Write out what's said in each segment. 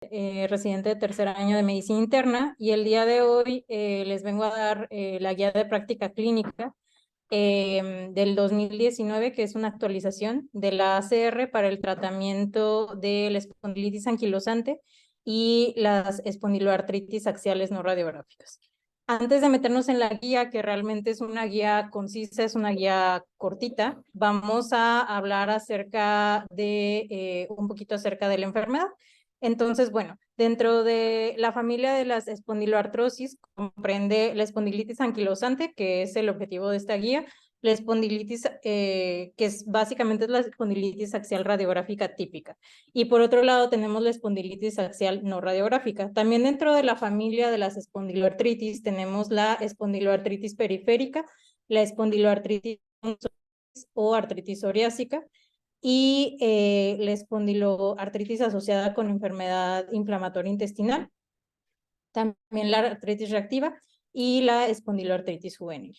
residente de tercer año de medicina interna y el día de hoy les vengo a dar la guía de práctica clínica del 2019, que es una actualización de la ACR para el tratamiento de la espondilitis anquilosante y las espondiloartritis axiales no radiográficas. Antes de meternos en la guía, que realmente es una guía concisa, es una guía cortita, vamos a hablar acerca de un poquito acerca de la enfermedad. Entonces, bueno, dentro de la familia de las espondiloartrosis comprende la espondilitis anquilosante, que es el objetivo de esta guía, la espondilitis, que es básicamente la espondilitis axial radiográfica típica. Y por otro lado tenemos la espondilitis axial no radiográfica. También dentro de la familia de las espondiloartritis tenemos la espondiloartritis periférica, la espondiloartritis o artritis psoriásica, y la espondiloartritis asociada con enfermedad inflamatoria intestinal, también la artritis reactiva y la espondiloartritis juvenil.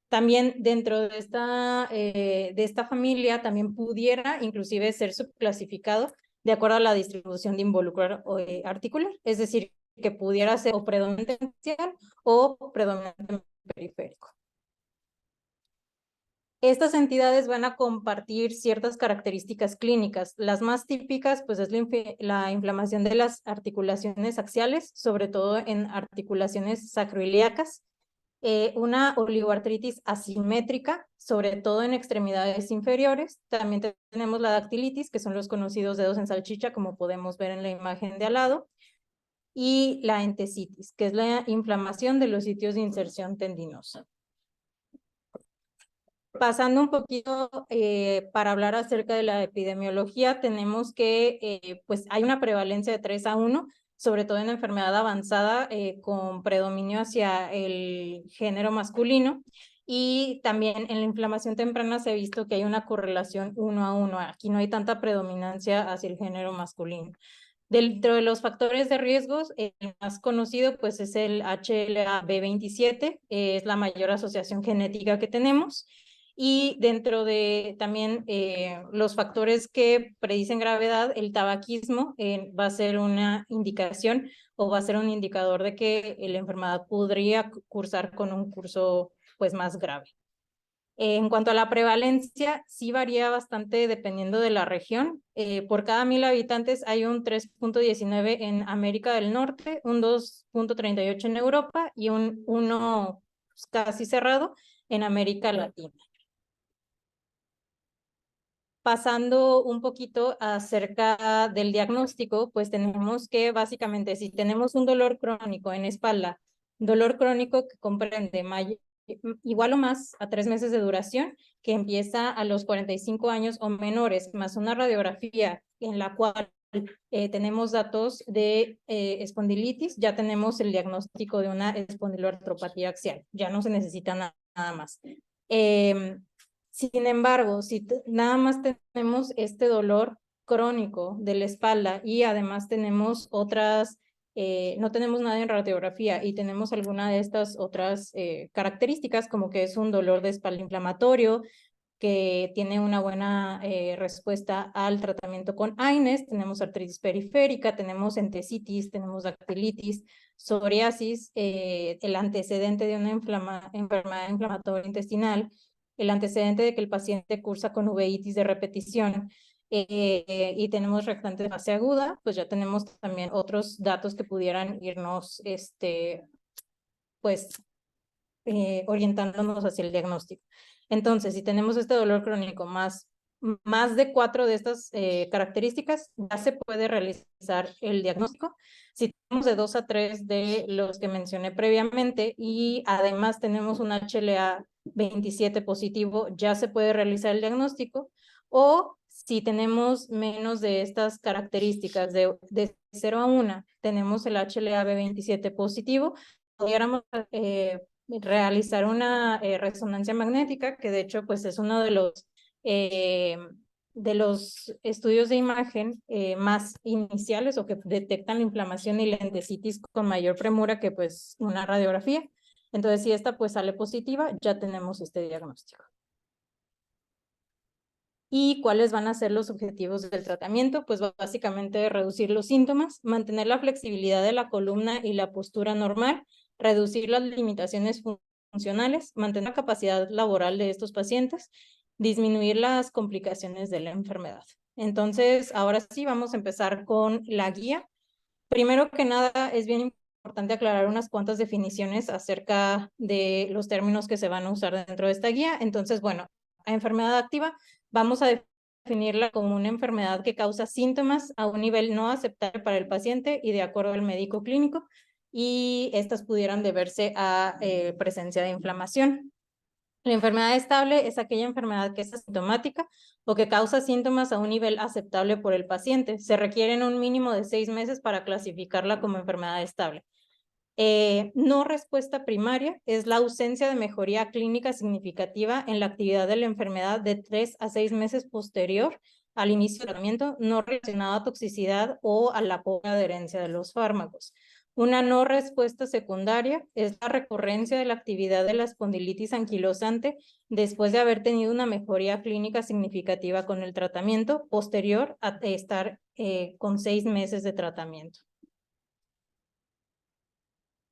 También dentro de esta familia también pudiera inclusive ser subclasificado de acuerdo a la distribución de involucro articular, es decir, que pudiera ser o predominante axial o predominante periférico. Estas entidades van a compartir ciertas características clínicas. Las más típicas, pues, es la inflamación de las articulaciones axiales, sobre todo en articulaciones sacroiliacas, una oligoartritis asimétrica, sobre todo en extremidades inferiores. También tenemos la dactilitis, que son los conocidos dedos en salchicha, como podemos ver en la imagen de al lado, y la entesitis, que es la inflamación de los sitios de inserción tendinosa. Pasando un poquito para hablar acerca de la epidemiología, tenemos que pues hay una prevalencia de 3:1, sobre todo en enfermedad avanzada, con predominio hacia el género masculino, y también en la inflamación temprana se ha visto que hay una correlación 1:1, aquí no hay tanta predominancia hacia el género masculino. Dentro de los factores de riesgos, el más conocido pues es el HLA-B27, es la mayor asociación genética que tenemos. Y dentro de también los factores que predicen gravedad, el tabaquismo va a ser una indicación o va a ser un indicador de que la enfermedad podría cursar con un curso pues más grave. En cuanto a la prevalencia, sí varía bastante dependiendo de la región. Por cada 1000 habitantes hay un 3.19 en América del Norte, un 2.38 en Europa y un 1 casi cerrado en América Latina. Pasando un poquito acerca del diagnóstico, pues tenemos que básicamente si tenemos un dolor crónico en espalda, dolor crónico que comprende igual o más a 3 meses de duración, que empieza a los 45 años o menores, más una radiografía en la cual tenemos datos de espondilitis, ya tenemos el diagnóstico de una espondiloartropatía axial, ya no se necesita nada más. Sin embargo, si nada más tenemos este dolor crónico de la espalda y además tenemos otras, no tenemos nada en radiografía y tenemos alguna de estas otras características, como que es un dolor de espalda inflamatorio, que tiene una buena respuesta al tratamiento con AINES, tenemos artritis periférica, tenemos entesitis, tenemos dactilitis, psoriasis, el antecedente de una enfermedad inflamatoria intestinal, el antecedente de que el paciente cursa con uveitis de repetición y tenemos rectante de fase aguda, pues ya tenemos también otros datos que pudieran irnos pues orientándonos hacia el diagnóstico. Entonces, si tenemos este dolor crónico más de 4 de estas características, ya se puede realizar el diagnóstico. Si tenemos de 2 a 3 de los que mencioné previamente y además tenemos un HLA-27 positivo, ya se puede realizar el diagnóstico. O si tenemos menos de estas características, de 0 a 1, tenemos el HLA-B27 positivo, pudiéramos realizar una resonancia magnética, que de hecho pues es uno de los estudios de imagen más iniciales o que detectan la inflamación y la entesitis con mayor premura que pues una radiografía. Entonces, si esta pues sale positiva, ya tenemos este diagnóstico. ¿Y cuáles van a ser los objetivos del tratamiento? Pues básicamente reducir los síntomas, mantener la flexibilidad de la columna y la postura normal, reducir las limitaciones funcionales, mantener la capacidad laboral de estos pacientes, disminuir las complicaciones de la enfermedad. Entonces, ahora sí, vamos a empezar con la guía. Primero que nada, es bien importante aclarar unas cuantas definiciones acerca de los términos que se van a usar dentro de esta guía. Entonces, bueno, a enfermedad activa vamos a definirla como una enfermedad que causa síntomas a un nivel no aceptable para el paciente y de acuerdo al médico clínico, y estas pudieran deberse a presencia de inflamación. La enfermedad estable es aquella enfermedad que es asintomática o que causa síntomas a un nivel aceptable por el paciente. Se requieren un mínimo de 6 meses para clasificarla como enfermedad estable. No respuesta primaria es la ausencia de mejoría clínica significativa en la actividad de la enfermedad de 3 a 6 meses posterior al inicio del tratamiento, no relacionado a toxicidad o a la poca adherencia de los fármacos. Una no respuesta secundaria es la recurrencia de la actividad de la espondilitis anquilosante después de haber tenido una mejoría clínica significativa con el tratamiento posterior a estar con 6 meses de tratamiento.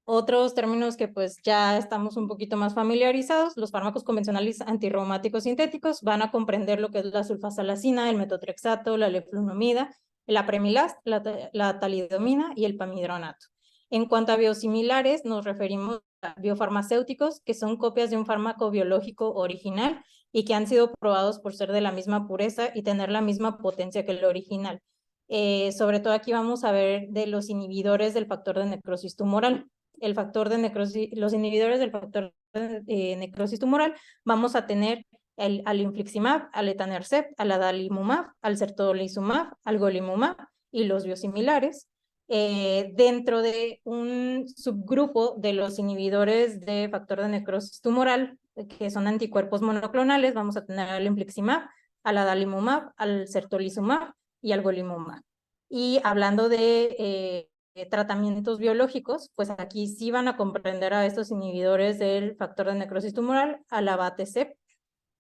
Otros términos que pues ya estamos un poquito más familiarizados, los fármacos convencionales antirreumáticos sintéticos van a comprender lo que es la sulfasalacina, el metotrexato, la leflunomida, el apremilast, la talidomina y el pamidronato. En cuanto a biosimilares, nos referimos a biofarmacéuticos, que son copias de un fármaco biológico original y que han sido probados por ser de la misma pureza y tener la misma potencia que el original. Sobre todo aquí vamos a ver de los inhibidores del factor de necrosis tumoral. El factor de necrosis, los inhibidores del factor de necrosis tumoral, vamos a tener al infliximab, al etanercept, al adalimumab, al certolizumab, al golimumab y los biosimilares. Dentro de un subgrupo de los inhibidores de factor de necrosis tumoral, que son anticuerpos monoclonales, vamos a tener al infliximab, al adalimumab, al certolizumab y al golimumab. Y hablando de tratamientos biológicos, pues aquí sí van a comprender a estos inhibidores del factor de necrosis tumoral, al abatacept,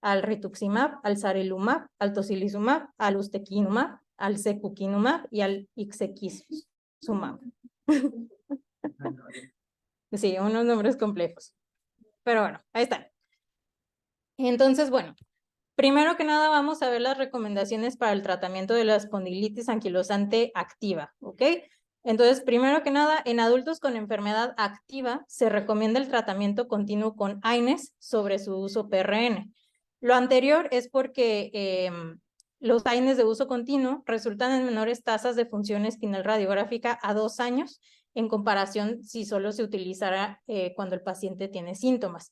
al rituximab, al sarilumab, al tocilizumab, al ustekinumab, al secukinumab y al ixekizumab. Sí, unos nombres complejos. Pero bueno, ahí están. Entonces, bueno, primero que nada vamos a ver las recomendaciones para el tratamiento de la espondilitis anquilosante activa, ¿ok? Entonces, primero que nada, en adultos con enfermedad activa se recomienda el tratamiento continuo con AINES sobre su uso PRN. Lo anterior es porque los AINES de uso continuo resultan en menores tasas de función espinal radiográfica a 2 años en comparación si solo se utilizara cuando el paciente tiene síntomas.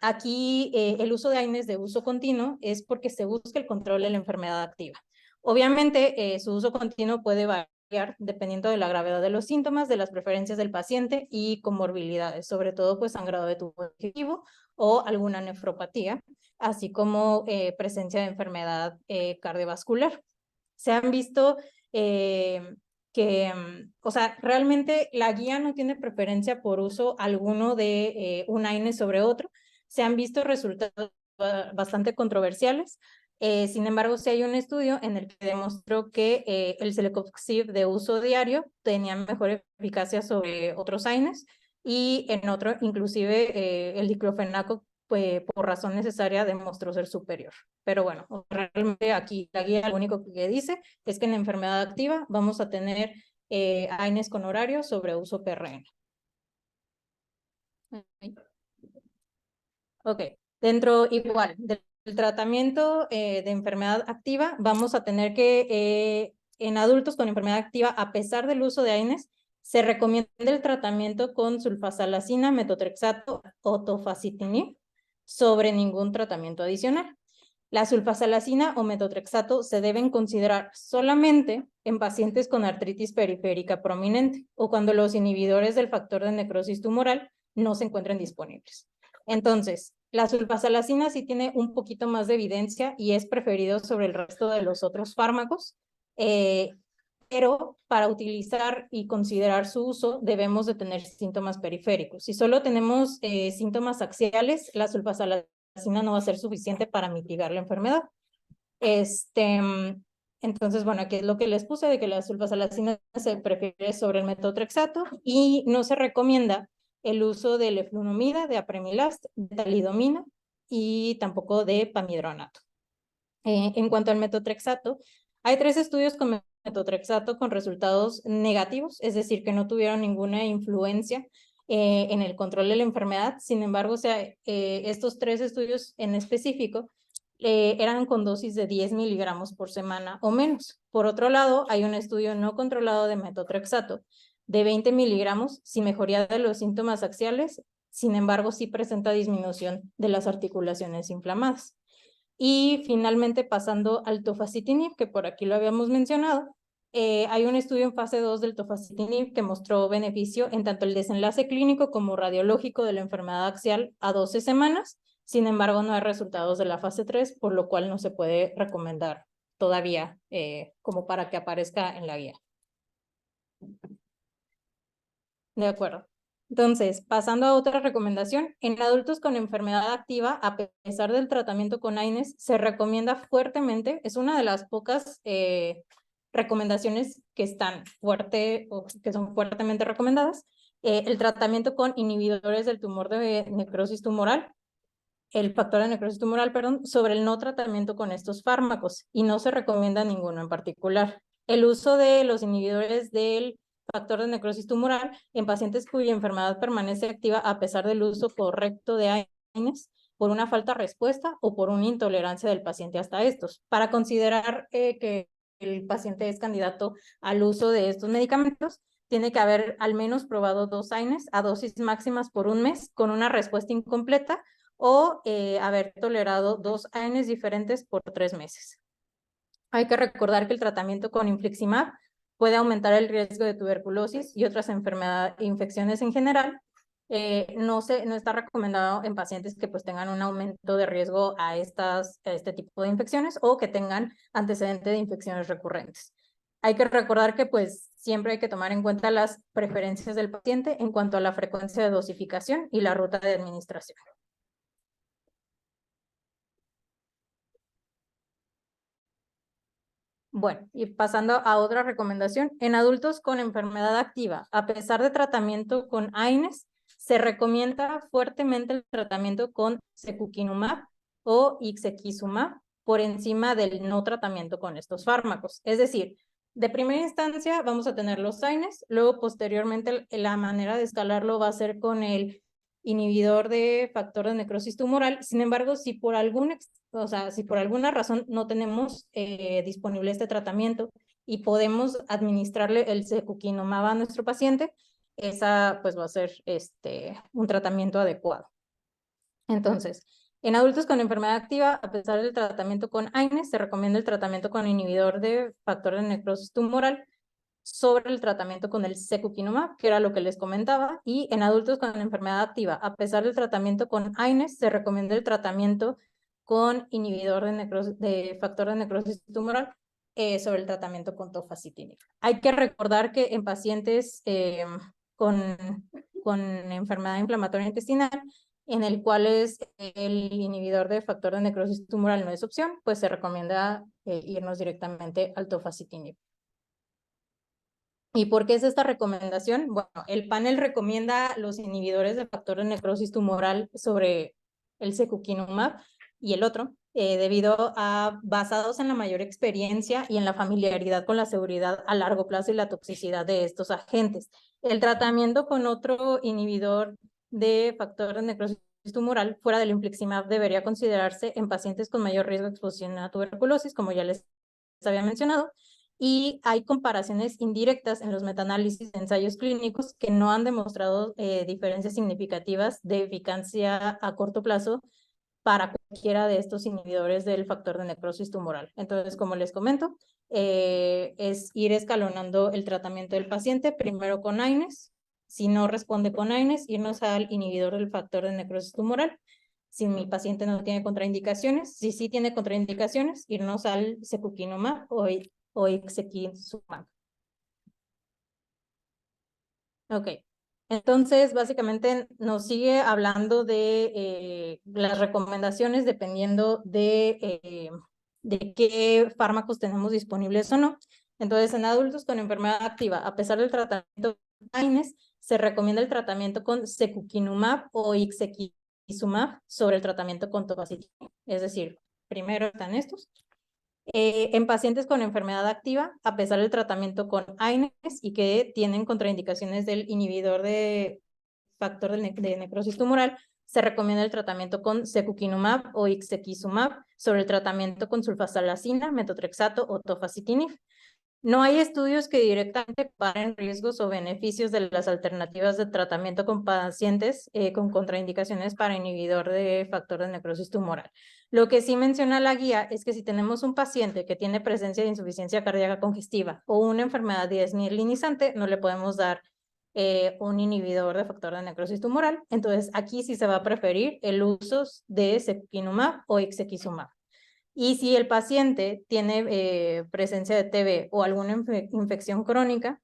Aquí el uso de AINES de uso continuo es porque se busca el control de la enfermedad activa. Obviamente, su uso continuo puede variar dependiendo de la gravedad de los síntomas, de las preferencias del paciente y comorbilidades, sobre todo pues sangrado de tubo digestivo o alguna nefropatía, así como presencia de enfermedad cardiovascular. Se han visto o sea, realmente la guía no tiene preferencia por uso alguno de un AINES sobre otro. Se han visto resultados bastante controversiales. Sin embargo, sí hay un estudio en el que demostró que el celecoxib de uso diario tenía mejor eficacia sobre otros AINES y en otro, inclusive el diclofenaco, pues, por razón necesaria, demostró ser superior. Pero bueno, realmente aquí la guía lo único que dice es que en la enfermedad activa vamos a tener AINES con horario sobre uso PRN. Ok, dentro igual del tratamiento de enfermedad activa, vamos a tener que en adultos con enfermedad activa, a pesar del uso de AINES, se recomienda el tratamiento con sulfasalacina, metotrexato o tofacitinib sobre ningún tratamiento adicional. La sulfasalacina o metotrexato se deben considerar solamente en pacientes con artritis periférica prominente o cuando los inhibidores del factor de necrosis tumoral no se encuentren disponibles. Entonces, la sulfasalacina sí tiene un poquito más de evidencia y es preferido sobre el resto de los otros fármacos, pero para utilizar y considerar su uso debemos de tener síntomas periféricos. Si solo tenemos síntomas axiales, la sulfasalacina no va a ser suficiente para mitigar la enfermedad. Entonces, bueno, aquí es lo que les puse de que la sulfasalacina se prefiere sobre el metotrexato y no se recomienda el uso de leflunomida, de apremilast, de talidomina y tampoco de pamidronato. En cuanto al metotrexato, hay 3 estudios con metotrexato con resultados negativos, es decir, que no tuvieron ninguna influencia en el control de la enfermedad. Sin embargo, o sea, estos 3 estudios en específico eran con dosis de 10 miligramos por semana o menos. Por otro lado, hay un estudio no controlado de metotrexato de 20 miligramos sin mejoría de los síntomas axiales, sin embargo, sí presenta disminución de las articulaciones inflamadas. Y finalmente, pasando al tofacitinib, que por aquí lo habíamos mencionado, hay un estudio en fase 2 del tofacitinib que mostró beneficio en tanto el desenlace clínico como radiológico de la enfermedad axial a 12 semanas. Sin embargo, no hay resultados de la fase 3, por lo cual no se puede recomendar todavía como para que aparezca en la guía. De acuerdo. Entonces, pasando a otra recomendación, en adultos con enfermedad activa, a pesar del tratamiento con AINES, se recomienda fuertemente, es una de las pocas recomendaciones que están fuerte o que son fuertemente recomendadas, el tratamiento con inhibidores del tumor de necrosis tumoral, el factor de necrosis tumoral, perdón, sobre el no tratamiento con estos fármacos, y no se recomienda ninguno en particular. El uso de los inhibidores del factor de necrosis tumoral en pacientes cuya enfermedad permanece activa a pesar del uso correcto de AINES por una falta de respuesta o por una intolerancia del paciente hasta estos. Para considerar que el paciente es candidato al uso de estos medicamentos, tiene que haber al menos probado 2 AINES a dosis máximas por un mes con una respuesta incompleta o haber tolerado 2 AINES diferentes por 3 meses. Hay que recordar que el tratamiento con infliximab puede aumentar el riesgo de tuberculosis y otras infecciones en general. No está recomendado en pacientes que pues tengan un aumento de riesgo a este tipo de infecciones o que tengan antecedente de infecciones recurrentes. Hay que recordar que pues siempre hay que tomar en cuenta las preferencias del paciente en cuanto a la frecuencia de dosificación y la ruta de administración. Bueno, y pasando a otra recomendación, en adultos con enfermedad activa, a pesar de tratamiento con AINES, se recomienda fuertemente el tratamiento con secukinumab o ixekizumab por encima del no tratamiento con estos fármacos. Es decir, de primera instancia vamos a tener los AINES, luego posteriormente la manera de escalarlo va a ser con el inhibidor de factor de necrosis tumoral. Sin embargo, si por alguna razón no tenemos disponible este tratamiento y podemos administrarle el secukinumab a nuestro paciente, esa pues va a ser un tratamiento adecuado. Entonces, en adultos con enfermedad activa, a pesar del tratamiento con AINES, se recomienda el tratamiento con inhibidor de factor de necrosis tumoral sobre el tratamiento con el secukinumab, que era lo que les comentaba, y en adultos con enfermedad activa, a pesar del tratamiento con AINES, se recomienda el tratamiento con inhibidor de factor de necrosis tumoral sobre el tratamiento con tofacitinib. Hay que recordar que en pacientes con enfermedad inflamatoria intestinal, en el cual el inhibidor de factor de necrosis tumoral no es opción, pues se recomienda irnos directamente al tofacitinib. ¿Y por qué es esta recomendación? Bueno, el panel recomienda los inhibidores de factor de necrosis tumoral sobre el secukinumab y el otro, debido a basados en la mayor experiencia y en la familiaridad con la seguridad a largo plazo y la toxicidad de estos agentes. El tratamiento con otro inhibidor de factor de necrosis tumoral fuera del infliximab debería considerarse en pacientes con mayor riesgo de exposición a tuberculosis, como ya les había mencionado, y hay comparaciones indirectas en los metaanálisis de ensayos clínicos que no han demostrado diferencias significativas de eficacia a corto plazo para cualquiera de estos inhibidores del factor de necrosis tumoral. Entonces, como les comento, es ir escalonando el tratamiento del paciente, primero con AINES. Si no responde con AINES, irnos al inhibidor del factor de necrosis tumoral. Si mi paciente no tiene contraindicaciones, si sí tiene contraindicaciones, irnos al secukinumab o ixekizumab. Ok. Entonces, básicamente nos sigue hablando de las recomendaciones dependiendo de de qué fármacos tenemos disponibles o no. Entonces, en adultos con enfermedad activa, a pesar del tratamiento AINES, se recomienda el tratamiento con secukinumab o ixekizumab sobre el tratamiento con tofacitinib. Es decir, primero están estos. En pacientes con enfermedad activa, a pesar del tratamiento con AINES y que tienen contraindicaciones del inhibidor de factor de necrosis tumoral, se recomienda el tratamiento con secukinumab o ixekizumab sobre el tratamiento con sulfasalazina, metotrexato o tofacitinib. No hay estudios que directamente comparen riesgos o beneficios de las alternativas de tratamiento con pacientes con contraindicaciones para inhibidor de factor de necrosis tumoral. Lo que sí menciona la guía es que si tenemos un paciente que tiene presencia de insuficiencia cardíaca congestiva o una enfermedad desmielinizante, no le podemos dar un inhibidor de factor de necrosis tumoral. Entonces, aquí sí se va a preferir el uso de secukinumab o ixekizumab. Y si el paciente tiene presencia de TB o alguna infección crónica,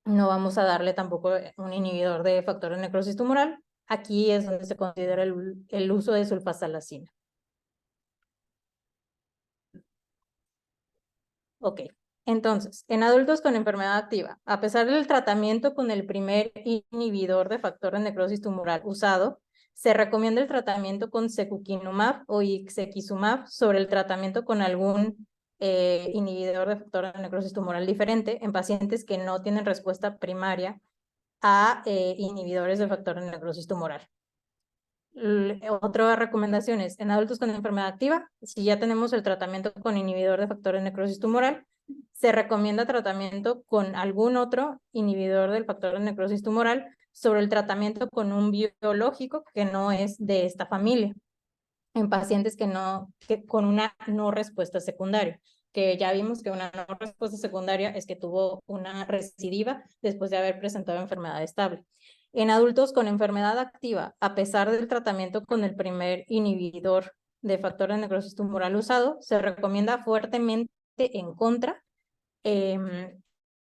no vamos a darle tampoco un inhibidor de factor de necrosis tumoral. Aquí es donde se considera el uso de sulfasalazina. Ok, entonces, en adultos con enfermedad activa, a pesar del tratamiento con el primer inhibidor de factor de necrosis tumoral usado, se recomienda el tratamiento con secukinumab o ixekizumab sobre el tratamiento con algún inhibidor de factor de necrosis tumoral diferente en pacientes que no tienen respuesta primaria a inhibidores de factor de necrosis tumoral. Otra recomendación es, en adultos con enfermedad activa, si ya tenemos el tratamiento con inhibidor de factor de necrosis tumoral, se recomienda tratamiento con algún otro inhibidor del factor de necrosis tumoral sobre el tratamiento con un biológico que no es de esta familia, en pacientes con una no respuesta secundaria, que ya vimos que una no respuesta secundaria es que tuvo una recidiva después de haber presentado enfermedad estable. En adultos con enfermedad activa, a pesar del tratamiento con el primer inhibidor de factor de necrosis tumoral usado, se recomienda fuertemente en contra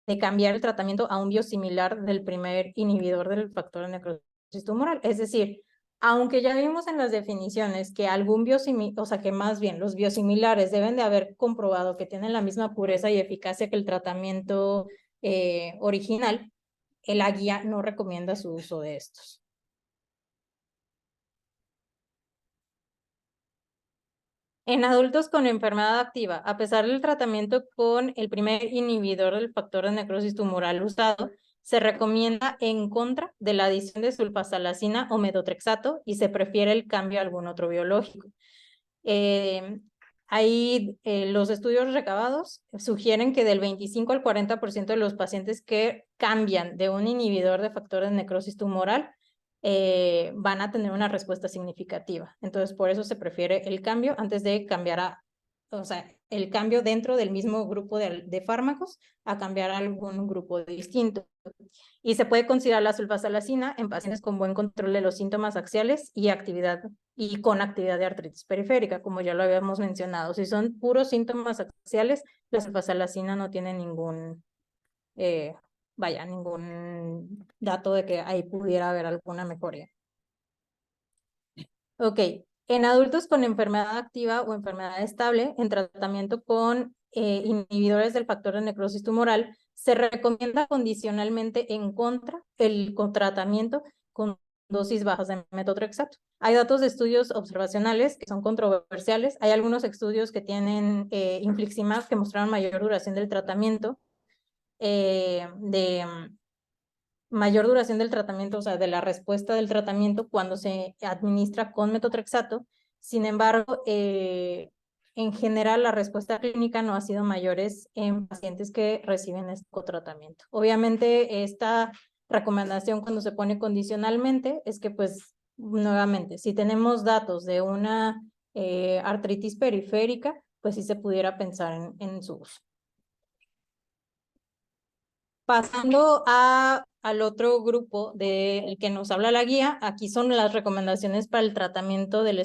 de cambiar el tratamiento a un biosimilar del primer inhibidor del factor de necrosis tumoral. Es decir, aunque ya vimos en las definiciones que algún biosimilar, o sea que más bien los biosimilares deben de haber comprobado que tienen la misma pureza y eficacia que el tratamiento original, la guía no recomienda su uso de estos. En adultos con enfermedad activa, a pesar del tratamiento con el primer inhibidor del factor de necrosis tumoral usado, se recomienda en contra de la adición de sulfasalazina o metotrexato y se prefiere el cambio a algún otro biológico. Los estudios recabados sugieren que del 25 al 40% de los pacientes que cambian de un inhibidor de factor de necrosis tumoral van a tener una respuesta significativa. Entonces, por eso se prefiere el cambio antes de cambiar o sea, el cambio dentro del mismo grupo de fármacos a cambiar a algún grupo distinto. Y se puede considerar la sulfasalazina en pacientes con buen control de los síntomas axiales y con actividad de artritis periférica, como ya lo habíamos mencionado. Si son puros síntomas axiales, la sulfasalazina no tiene ningún dato de que ahí pudiera haber alguna mejoría. Ok, en adultos con enfermedad activa o enfermedad estable, en tratamiento con inhibidores del factor de necrosis tumoral, se recomienda condicionalmente en contra el tratamiento con dosis bajas de metotrexato. Hay datos de estudios observacionales que son controversiales. Hay algunos estudios que tienen infliximab que mostraron mayor duración del tratamiento, mayor duración del tratamiento, o sea, de la respuesta del tratamiento cuando se administra con metotrexato. Sin embargo, en general la respuesta clínica no ha sido mayores en pacientes que reciben este tratamiento. Obviamente, esta recomendación cuando se pone condicionalmente es que, pues, nuevamente, si tenemos datos de una artritis periférica, pues sí se pudiera pensar en su uso. Pasando al otro grupo del que nos habla la guía, aquí son las recomendaciones para el tratamiento del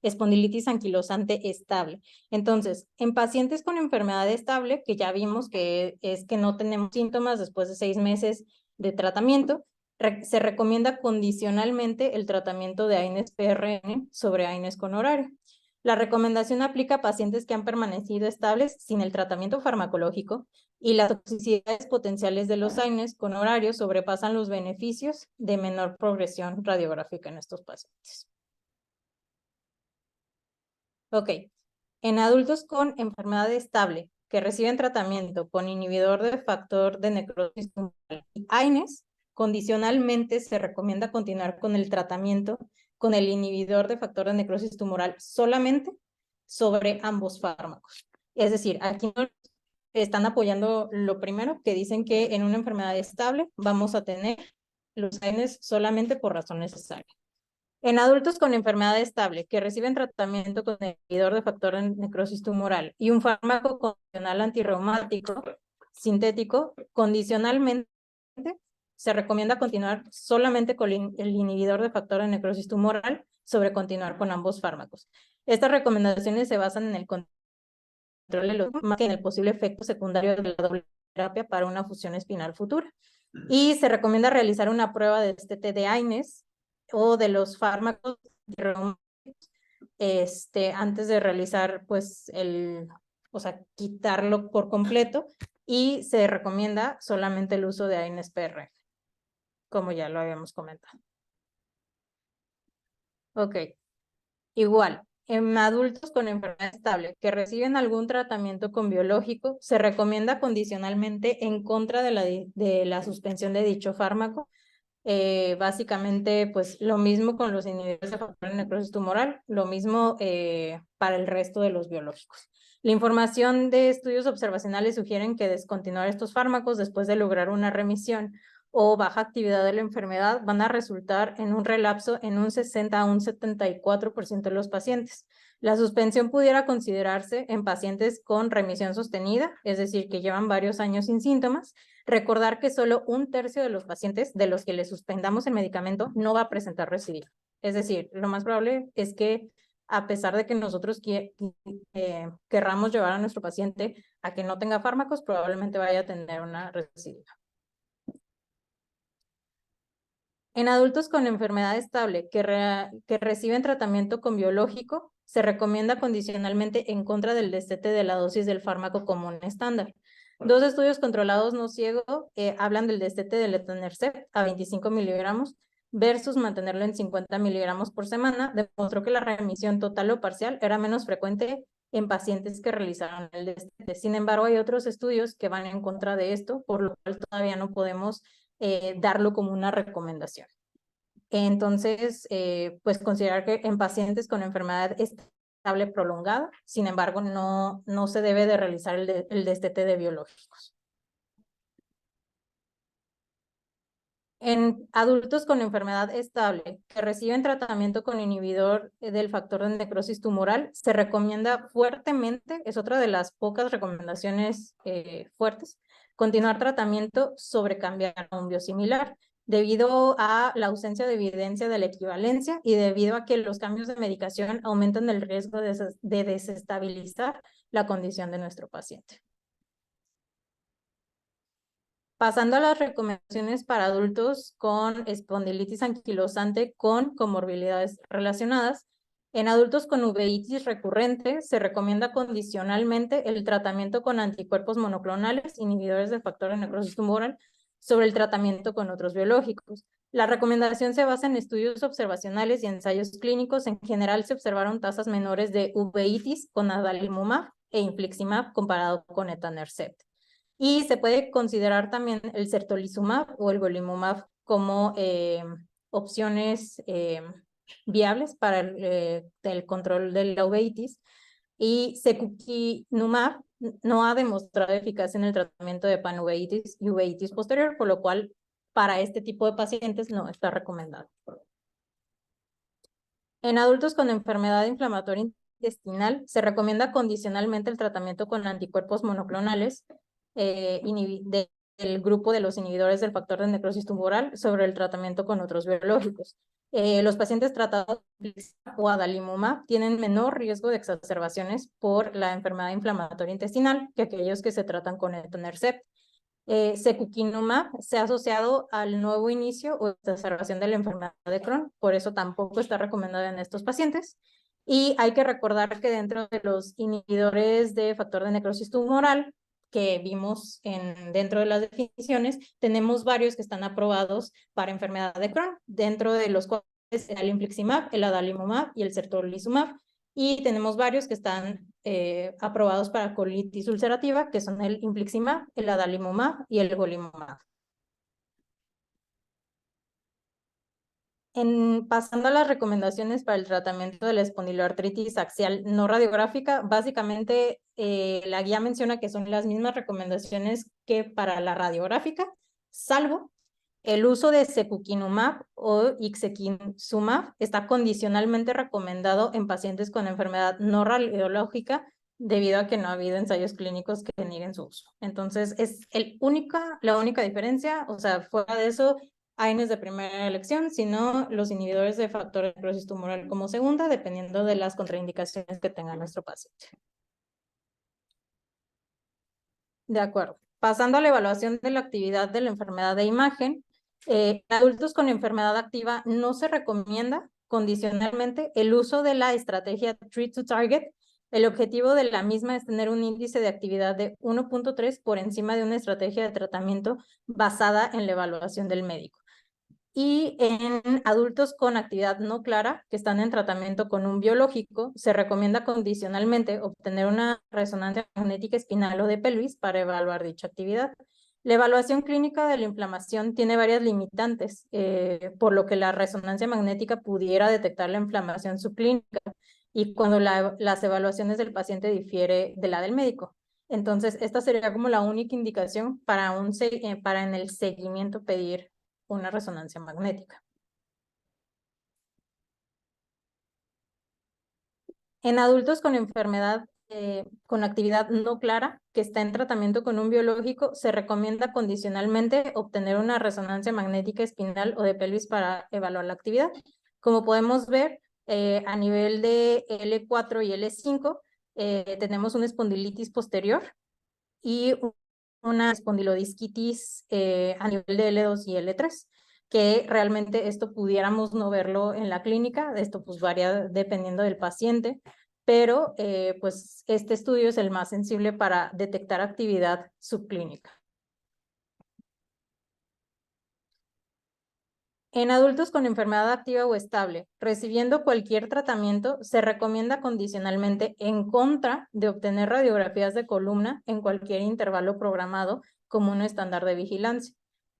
espondilitis anquilosante estable. Entonces, en pacientes con enfermedad estable, que ya vimos que es que no tenemos síntomas después de 6 meses de tratamiento, se recomienda condicionalmente el tratamiento de AINES-PRN sobre AINES con horario. La recomendación aplica a pacientes que han permanecido estables sin el tratamiento farmacológico y las toxicidades potenciales de los AINES con horarios sobrepasan los beneficios de menor progresión radiográfica en estos pacientes. Ok, en adultos con enfermedad estable que reciben tratamiento con inhibidor de factor de necrosis tumoral y AINES, condicionalmente se recomienda continuar con el tratamiento con el inhibidor de factor de necrosis tumoral solamente sobre ambos fármacos. Es decir, aquí no están apoyando lo primero, que dicen que en una enfermedad estable vamos a tener los AINES solamente por razón necesaria. En adultos con enfermedad estable que reciben tratamiento con inhibidor de factor de necrosis tumoral y un fármaco convencional antirreumático sintético, condicionalmente se recomienda continuar solamente con el inhibidor de factor de necrosis tumoral sobre continuar con ambos fármacos. Estas recomendaciones se basan en el control de los más que en el posible efecto secundario de la doble terapia para una fusión espinal futura. Y se recomienda realizar una prueba de destete de AINES o de los fármacos antes de realizar pues quitarlo por completo, y se recomienda solamente el uso de AINES PRF, como ya lo habíamos comentado. Ok, igual, en adultos con enfermedad estable que reciben algún tratamiento con biológico, se recomienda condicionalmente en contra de la suspensión de dicho fármaco. Básicamente, pues lo mismo con los inhibidores de factor de necrosis tumoral, lo mismo para el resto de los biológicos. La información de estudios observacionales sugieren que descontinuar estos fármacos después de lograr una remisión o baja actividad de la enfermedad van a resultar en un relapso en un 60 a un 74% de los pacientes. La suspensión pudiera considerarse en pacientes con remisión sostenida, es decir, que llevan varios años sin síntomas. Recordar que solo 1/3 de los pacientes de los que le suspendamos el medicamento no va a presentar recidiva. Es decir, lo más probable es que a pesar de que nosotros querramos llevar a nuestro paciente a que no tenga fármacos, probablemente vaya a tener una recidiva. En adultos con enfermedad estable que reciben tratamiento con biológico, se recomienda condicionalmente en contra del destete de la dosis del fármaco común estándar. 2 estudios controlados no ciegos hablan del destete del etanercept a 25 miligramos versus mantenerlo en 50 miligramos por semana. Demostró que la remisión total o parcial era menos frecuente en pacientes que realizaron el destete. Sin embargo, hay otros estudios que van en contra de esto, por lo cual todavía no podemos darlo como una recomendación. Entonces, pues considerar que en pacientes con enfermedad estable prolongada, sin embargo, no se debe de realizar el destete de biológicos. En adultos con enfermedad estable que reciben tratamiento con inhibidor del factor de necrosis tumoral, se recomienda fuertemente, es otra de las pocas recomendaciones fuertes, continuar tratamiento sobre cambiar a un biosimilar, debido a la ausencia de evidencia de la equivalencia y debido a que los cambios de medicación aumentan el riesgo de desestabilizar la condición de nuestro paciente. Pasando a las recomendaciones para adultos con espondilitis anquilosante con comorbilidades relacionadas, en adultos con uveitis recurrente se recomienda condicionalmente el tratamiento con anticuerpos monoclonales, inhibidores del factor de necrosis tumoral, sobre el tratamiento con otros biológicos. La recomendación se basa en estudios observacionales y ensayos clínicos. En general se observaron tasas menores de uveitis con adalimumab e infliximab comparado con etanercept. Y se puede considerar también el certolizumab o el golimumab como opciones viables para el control de la uveitis. Y secukinumab no ha demostrado eficacia en el tratamiento de panuveitis y uveitis posterior, por lo cual para este tipo de pacientes no está recomendado. En adultos con enfermedad inflamatoria intestinal se recomienda condicionalmente el tratamiento con anticuerpos monoclonales del grupo de los inhibidores del factor de necrosis tumoral sobre el tratamiento con otros biológicos. Los pacientes tratados con adalimumab tienen menor riesgo de exacerbaciones por la enfermedad inflamatoria intestinal que aquellos que se tratan con etanercept. Secukinumab se ha asociado al nuevo inicio o exacerbación de la enfermedad de Crohn, por eso tampoco está recomendado en estos pacientes. Y hay que recordar que dentro de los inhibidores de factor de necrosis tumoral que vimos dentro de las definiciones, tenemos varios que están aprobados para enfermedad de Crohn, dentro de los cuales el infliximab, el adalimumab y el certolizumab. Y tenemos varios que están aprobados para colitis ulcerativa, que son el infliximab, el adalimumab y el golimumab. Pasando a las recomendaciones para el tratamiento de la espondiloartritis axial no radiográfica, básicamente la guía menciona que son las mismas recomendaciones que para la radiográfica, salvo el uso de secukinumab o ixekizumab está condicionalmente recomendado en pacientes con enfermedad no radiológica debido a que no ha habido ensayos clínicos que nieguen su uso. Entonces, es la única diferencia, o sea, fuera de eso, AINES de primera elección, sino los inhibidores de factor de necrosis tumoral como segunda, dependiendo de las contraindicaciones que tenga nuestro paciente. De acuerdo. Pasando a la evaluación de la actividad de la enfermedad de imagen, adultos con enfermedad activa no se recomienda condicionalmente el uso de la estrategia Treat to Target. El objetivo de la misma es tener un índice de actividad de 1.3 por encima de una estrategia de tratamiento basada en la evaluación del médico. Y en adultos con actividad no clara, que están en tratamiento con un biológico, se recomienda condicionalmente obtener una resonancia magnética espinal o de pelvis para evaluar dicha actividad. La evaluación clínica de la inflamación tiene varias limitantes, por lo que la resonancia magnética pudiera detectar la inflamación subclínica y cuando las evaluaciones del paciente difiere de la del médico. Entonces, esta sería como la única indicación para en el seguimiento pedir una resonancia magnética. En adultos con enfermedad con actividad no clara que está en tratamiento con un biológico, se recomienda condicionalmente obtener una resonancia magnética espinal o de pelvis para evaluar la actividad. Como podemos ver, a nivel de L4 y L5, tenemos una espondilitis posterior y una espondilodisquitis a nivel de L2 y L3, que realmente esto pudiéramos no verlo en la clínica, esto pues varía dependiendo del paciente, pero pues este estudio es el más sensible para detectar actividad subclínica. En adultos con enfermedad activa o estable, recibiendo cualquier tratamiento, se recomienda condicionalmente en contra de obtener radiografías de columna en cualquier intervalo programado como un estándar de vigilancia.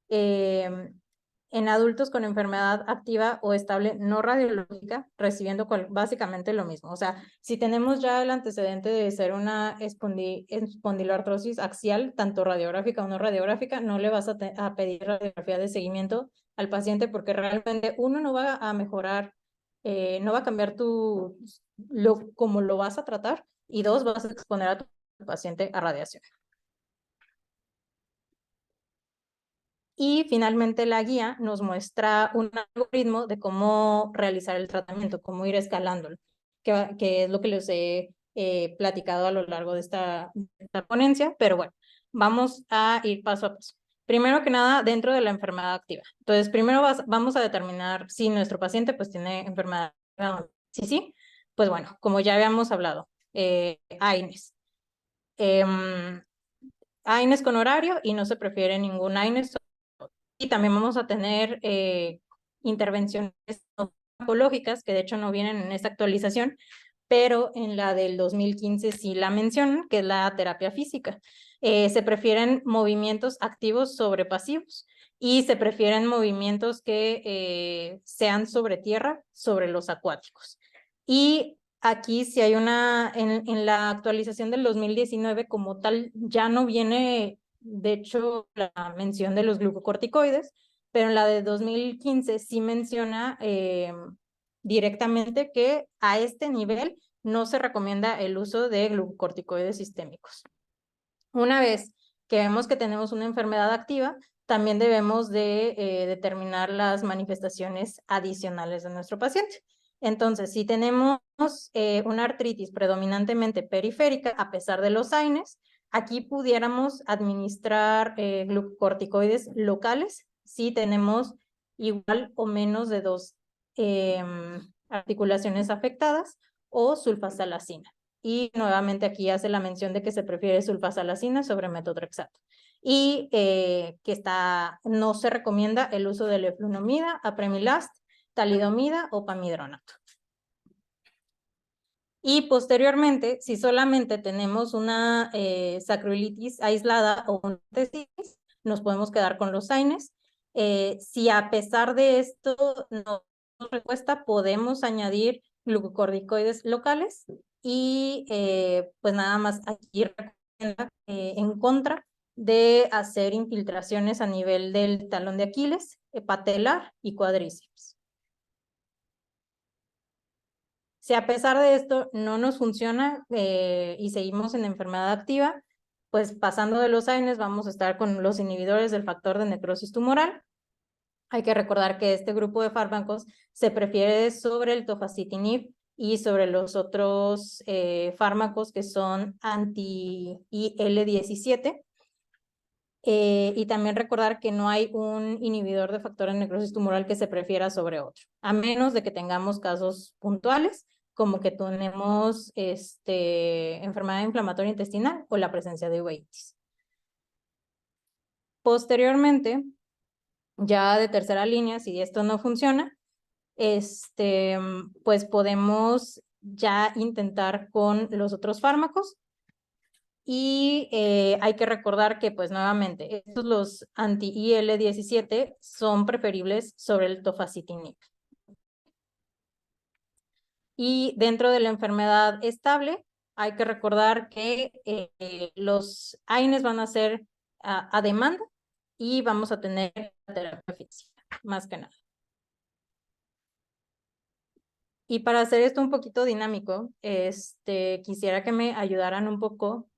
En adultos con enfermedad activa o estable no radiológica, recibiendo básicamente lo mismo. O sea, si tenemos ya el antecedente de ser una espondiloartrosis axial, tanto radiográfica o no radiográfica, no le vas a pedir radiografía de seguimiento al paciente porque realmente uno no va a mejorar, no va a cambiar cómo lo vas a tratar y dos, vas a exponer a tu paciente a radiación. Y finalmente la guía nos muestra un algoritmo de cómo realizar el tratamiento, cómo ir escalándolo, que es lo que les he platicado a lo largo de esta ponencia, pero bueno, vamos a ir paso a paso. Primero que nada, dentro de la enfermedad activa. Entonces, primero vamos a determinar si nuestro paciente pues tiene enfermedad activa. Sí, pues bueno, como ya habíamos hablado, AINES. AINES con horario y no se prefiere ningún AINES. Y también vamos a tener intervenciones oncológicas, que de hecho no vienen en esta actualización, pero en la del 2015 sí la mencionan, que es la terapia física. Se prefieren movimientos activos sobre pasivos y se prefieren movimientos que sean sobre tierra, sobre los acuáticos. Y aquí sí hay en la actualización del 2019 como tal, ya no viene, de hecho, la mención de los glucocorticoides, pero en la de 2015 sí menciona directamente que a este nivel no se recomienda el uso de glucocorticoides sistémicos. Una vez que vemos que tenemos una enfermedad activa, también debemos de determinar las manifestaciones adicionales de nuestro paciente. Entonces, si tenemos una artritis predominantemente periférica, a pesar de los AINES, aquí pudiéramos administrar glucocorticoides locales si tenemos igual o menos de dos articulaciones afectadas, o sulfasalacina. Y nuevamente aquí hace la mención de que se prefiere sulfasalacina sobre metotrexato. Y que no se recomienda el uso de leflunomida, apremilast, talidomida o pamidronato. Y posteriormente, si solamente tenemos una sacroilitis aislada o una tesis, nos podemos quedar con los AINES. Si a pesar de esto no nos respuesta, podemos añadir glucocorticoides locales y pues nada más aquí recomienda en contra de hacer infiltraciones a nivel del talón de Aquiles, patelar y cuádriceps. Si a pesar de esto no nos funciona y seguimos en enfermedad activa, pues pasando de los AINES vamos a estar con los inhibidores del factor de necrosis tumoral. Hay que recordar que este grupo de fármacos se prefiere sobre el tofacitinib y sobre los otros fármacos que son anti-IL-17. Y también recordar que no hay un inhibidor de factor de necrosis tumoral que se prefiera sobre otro, a menos de que tengamos casos puntuales, como que tenemos enfermedad inflamatoria intestinal o la presencia de uveitis. Posteriormente, ya de tercera línea, si esto no funciona, pues podemos ya intentar con los otros fármacos. Y hay que recordar que, pues nuevamente, estos los anti-IL-17 son preferibles sobre el tofacitinib. Y dentro de la enfermedad estable, hay que recordar que los AINES van a ser a demanda y vamos a tener terapia física, más que nada. Y para hacer esto un poquito dinámico, quisiera que me ayudaran un poco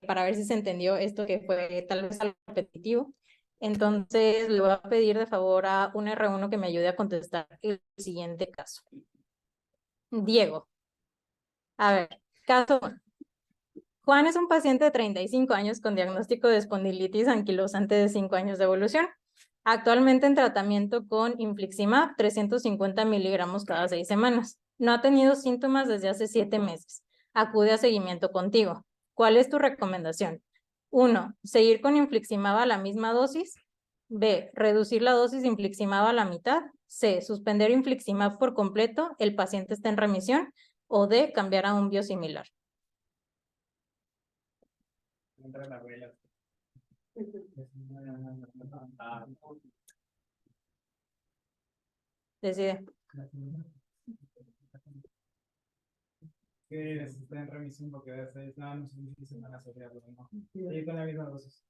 para ver si se entendió esto que fue tal vez algo repetitivo. Entonces, le voy a pedir de favor a un R1 que me ayude a contestar el siguiente caso. Diego. A ver, caso 1. Juan es un paciente de 35 años con diagnóstico de espondilitis anquilosante de 5 años de evolución. Actualmente en tratamiento con infliximab, 350 miligramos cada 6 semanas. No ha tenido síntomas desde hace 7 meses. Acude a seguimiento contigo. ¿Cuál es tu recomendación? 1. Seguir con infliximab a la misma dosis. B. Reducir la dosis de infliximab a la mitad. C. Suspender infliximab por completo. El paciente está en remisión. O D. Cambiar a un biosimilar. Decide. Que está en remisión porque de 6 no se van a asociarlo, ¿no? Y con la misma dosis.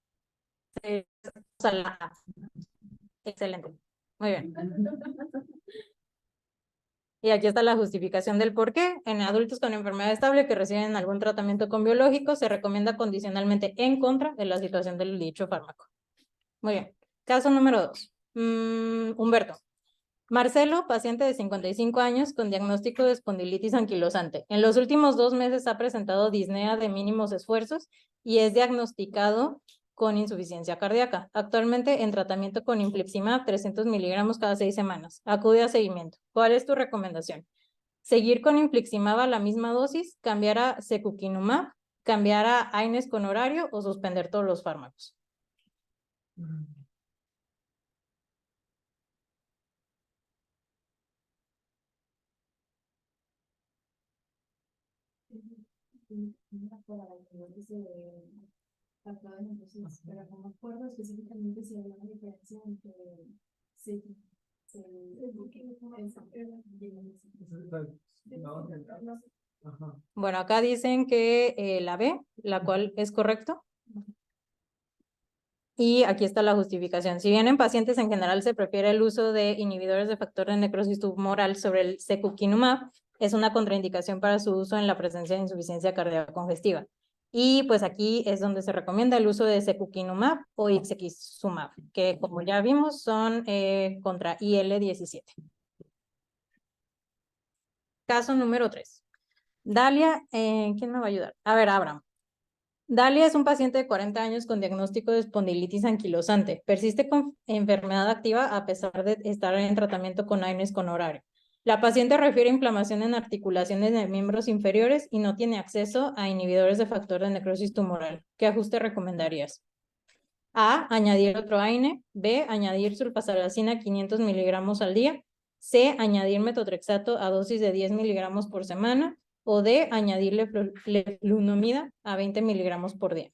Excelente. Muy bien. Y aquí está la justificación del por qué. En adultos con enfermedad estable que reciben algún tratamiento con biológicos, se recomienda condicionalmente en contra de la situación del dicho fármaco. Muy bien. Caso número 2. Humberto. Marcelo, paciente de 55 años con diagnóstico de espondilitis anquilosante. En los últimos 2 meses ha presentado disnea de mínimos esfuerzos y es diagnosticado con insuficiencia cardíaca. Actualmente en tratamiento con infliximab, 300 miligramos cada 6 semanas. Acude a seguimiento. ¿Cuál es tu recomendación? ¿Seguir con infliximab a la misma dosis, cambiar a secukinumab, cambiar a AINES con horario o suspender todos los fármacos? Pero no me acuerdo específicamente si había una diferencia entre Bueno, acá dicen que la B, la cual es correcto. Y aquí está la justificación. Si bien en pacientes en general se prefiere el uso de inhibidores de factor de necrosis tumoral sobre el secukinumab, es una contraindicación para su uso en la presencia de insuficiencia cardíaca congestiva. Y pues aquí es donde se recomienda el uso de secukinumab o ixekizumab, que como ya vimos son contra IL-17. Caso número 3. Dalia, ¿quién me va a ayudar? A ver, Abraham. Dalia es un paciente de 40 años con diagnóstico de espondilitis anquilosante. Persiste con enfermedad activa a pesar de estar en tratamiento con AINES con horario. La paciente refiere a inflamación en articulaciones de miembros inferiores y no tiene acceso a inhibidores de factor de necrosis tumoral. ¿Qué ajuste recomendarías? A, añadir otro AINE. B, añadir sulfasalazina 500 miligramos al día. C, añadir metotrexato a dosis de 10 miligramos por semana. O D, añadirle leflunomida a 20 miligramos por día.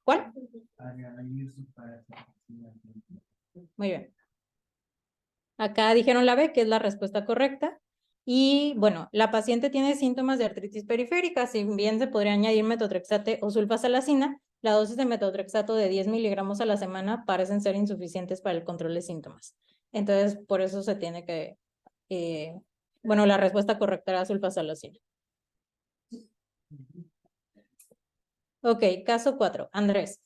¿Cuál? Muy bien. Acá dijeron la B, que es la respuesta correcta. Y bueno, la paciente tiene síntomas de artritis periférica, si bien se podría añadir metotrexate o sulfasalazina, la dosis de metotrexato de 10 miligramos a la semana parecen ser insuficientes para el control de síntomas. Entonces, por eso se tiene que, bueno, la respuesta correcta era sulfasalazina. Ok, caso 4, Andrés.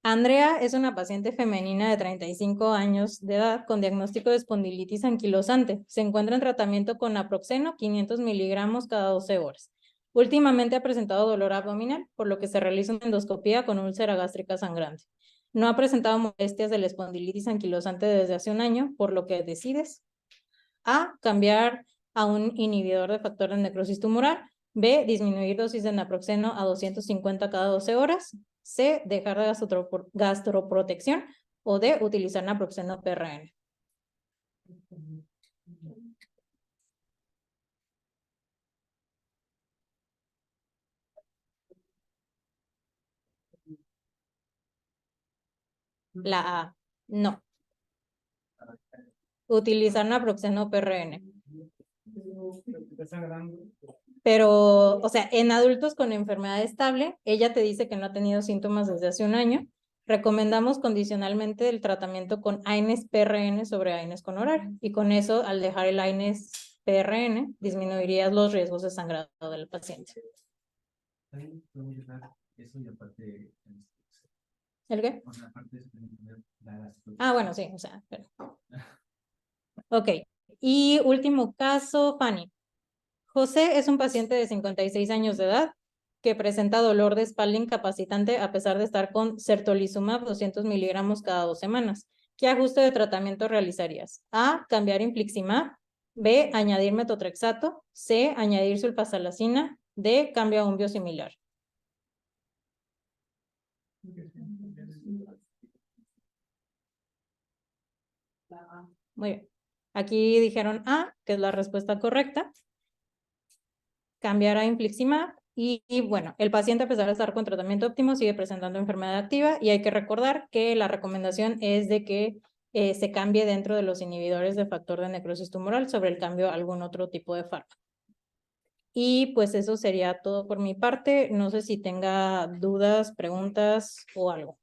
Andrea es una paciente femenina de 35 años de edad con diagnóstico de espondilitis anquilosante. Se encuentra en tratamiento con naproxeno 500 miligramos cada 12 horas. Últimamente ha presentado dolor abdominal, por lo que se realiza una endoscopía con úlcera gástrica sangrante. No ha presentado molestias de la espondilitis anquilosante desde hace un año, por lo que decides A, cambiar a un inhibidor de factor de necrosis tumoral. B, disminuir dosis de naproxeno a 250 cada 12 horas. C, dejar de gastroprotección. O D, utilizar naproxeno PRN. La A, no. Utilizar naproxeno PRN. Pero, o sea, en adultos con enfermedad estable, ella te dice que no ha tenido síntomas desde hace un año. Recomendamos condicionalmente el tratamiento con AINES PRN sobre AINES con horario. Y con eso, al dejar el AINES PRN, disminuirías los riesgos de sangrado del paciente. ¿El qué? Ah, bueno, sí, o sea, pero... Ok, y último caso, Fanny. José es un paciente de 56 años de edad que presenta dolor de espalda incapacitante a pesar de estar con certolizumab 200 miligramos cada 2 semanas. ¿Qué ajuste de tratamiento realizarías? A, cambiar infliximab. B, añadir metotrexato. C, añadir sulfasalazina. D, cambio a un biosimilar. Muy bien. Aquí dijeron A, que es la respuesta correcta. Cambiar a infliximab. Y bueno, el paciente, a pesar de estar con tratamiento óptimo, sigue presentando enfermedad activa y hay que recordar que la recomendación es de que se cambie dentro de los inhibidores de factor de necrosis tumoral sobre el cambio a algún otro tipo de fármaco. Y pues eso sería todo por mi parte. No sé si tenga dudas, preguntas o algo.